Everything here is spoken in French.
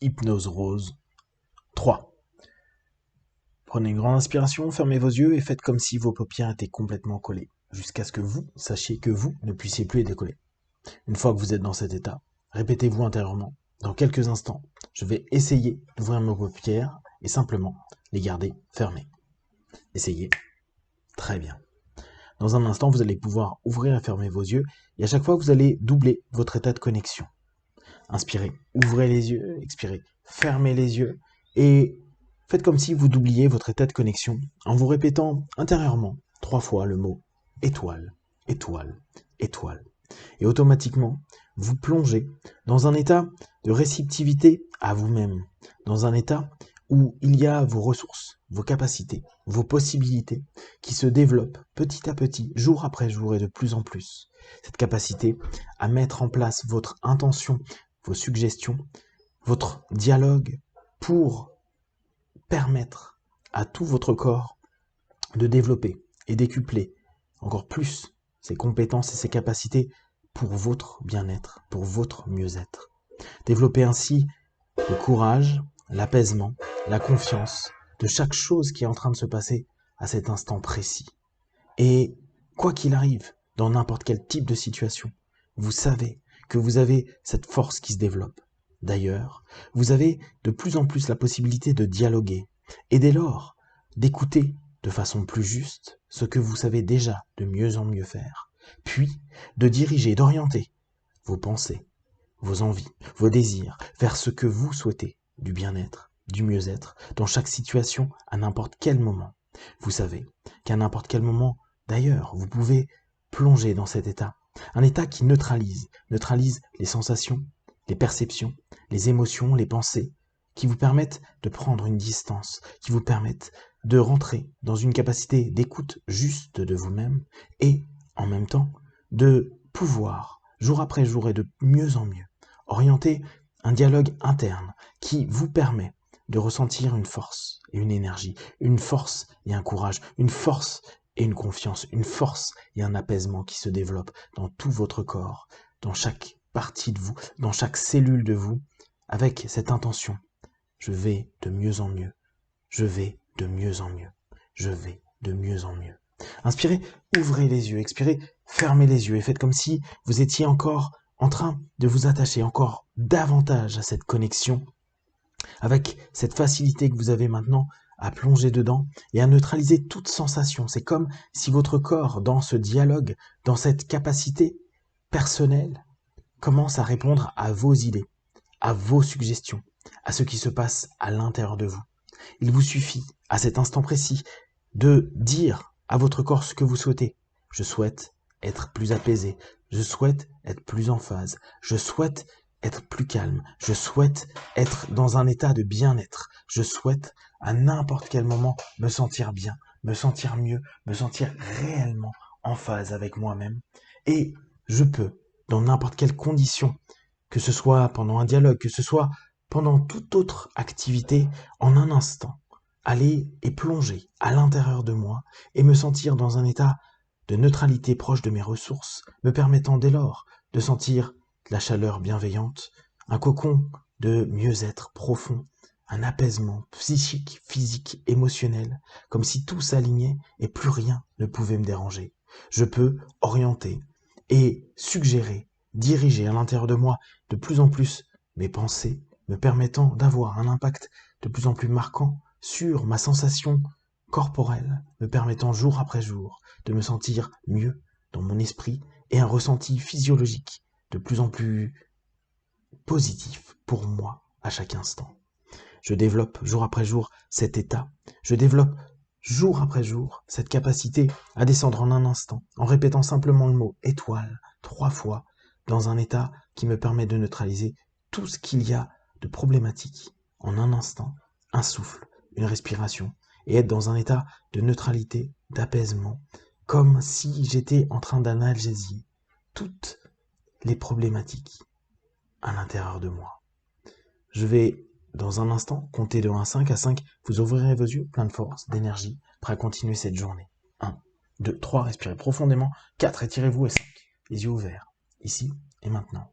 Hypnose Rose 3. Prenez une grande inspiration, fermez vos yeux et faites comme si vos paupières étaient complètement collées, jusqu'à ce que vous sachiez que vous ne puissiez plus les décoller. Une fois que vous êtes dans cet état, répétez-vous intérieurement, dans quelques instants, je vais essayer d'ouvrir mes paupières et simplement les garder fermées. Essayez. Très bien. Dans un instant, vous allez pouvoir ouvrir et fermer vos yeux, et à chaque fois, vous allez doubler votre état de connexion. Inspirez, ouvrez les yeux, expirez, fermez les yeux, et faites comme si vous doubliez votre état de connexion en vous répétant intérieurement 3 fois le mot étoile, étoile, étoile. Et automatiquement, vous plongez dans un état de réceptivité à vous-même, dans un état où il y a vos ressources, vos capacités, vos possibilités qui se développent petit à petit, jour après jour et de plus en plus. Cette capacité à mettre en place votre intention, vos suggestions, votre dialogue pour permettre à tout votre corps de développer et décupler encore plus ses compétences et ses capacités pour votre bien-être, pour votre mieux-être. Développer ainsi le courage, l'apaisement, la confiance de chaque chose qui est en train de se passer à cet instant précis. Et quoi qu'il arrive, dans n'importe quel type de situation, vous savez que vous avez cette force qui se développe. D'ailleurs, vous avez de plus en plus la possibilité de dialoguer et dès lors d'écouter de façon plus juste ce que vous savez déjà de mieux en mieux faire, puis de diriger, d'orienter vos pensées, vos envies, vos désirs vers ce que vous souhaitez, du bien-être, du mieux-être, dans chaque situation, à n'importe quel moment. Vous savez qu'à n'importe quel moment, d'ailleurs, vous pouvez plonger dans cet état, un état qui neutralise les sensations, les perceptions, les émotions, les pensées, qui vous permettent de prendre une distance, qui vous permettent de rentrer dans une capacité d'écoute juste de vous-même et, en même temps, de pouvoir, jour après jour et de mieux en mieux, orienter un dialogue interne qui vous permet de ressentir une force et une énergie, une force et un courage, une force et une confiance, une force et un apaisement qui se développe dans tout votre corps, dans chaque partie de vous, dans chaque cellule de vous, avec cette intention. Je vais de mieux en mieux. Je vais de mieux en mieux. Je vais de mieux en mieux. Inspirez, ouvrez les yeux. Expirez, fermez les yeux et faites comme si vous étiez encore en train de vous attacher encore davantage à cette connexion, avec cette facilité que vous avez maintenant à plonger dedans et à neutraliser toute sensation. C'est comme si votre corps, dans ce dialogue, dans cette capacité personnelle, commence à répondre à vos idées, à vos suggestions, à ce qui se passe à l'intérieur de vous. Il vous suffit, à cet instant précis, de dire à votre corps ce que vous souhaitez. Je souhaite être plus apaisé, je souhaite être plus en phase, je souhaite être plus calme, je souhaite être dans un état de bien-être, je souhaite à n'importe quel moment me sentir bien, me sentir mieux, me sentir réellement en phase avec moi-même. Et je peux, dans n'importe quelle condition, que ce soit pendant un dialogue, que ce soit pendant toute autre activité, en un instant, aller et plonger à l'intérieur de moi et me sentir dans un état de neutralité proche de mes ressources, me permettant dès lors de sentir la chaleur bienveillante, un cocon de mieux-être profond, un apaisement psychique, physique, émotionnel, comme si tout s'alignait et plus rien ne pouvait me déranger. Je peux orienter et suggérer, diriger à l'intérieur de moi de plus en plus mes pensées, me permettant d'avoir un impact de plus en plus marquant sur ma sensation corporelle, me permettant jour après jour de me sentir mieux dans mon esprit et un ressenti physiologique de plus en plus positif pour moi à chaque instant. Je développe jour après jour cet état, je développe jour après jour cette capacité à descendre en un instant en répétant simplement le mot étoile 3 fois dans un état qui me permet de neutraliser tout ce qu'il y a de problématique en un instant, un souffle, une respiration, et être dans un état de neutralité, d'apaisement, comme si j'étais en train d'analgésier toutes les problématiques à l'intérieur de moi. Je vais, dans un instant, compter de 1 à 5. À 5, vous ouvrirez vos yeux, plein de force, d'énergie, prêt à continuer cette journée. 1, 2, 3, respirez profondément. 4, étirez-vous et 5, les yeux ouverts, ici et maintenant.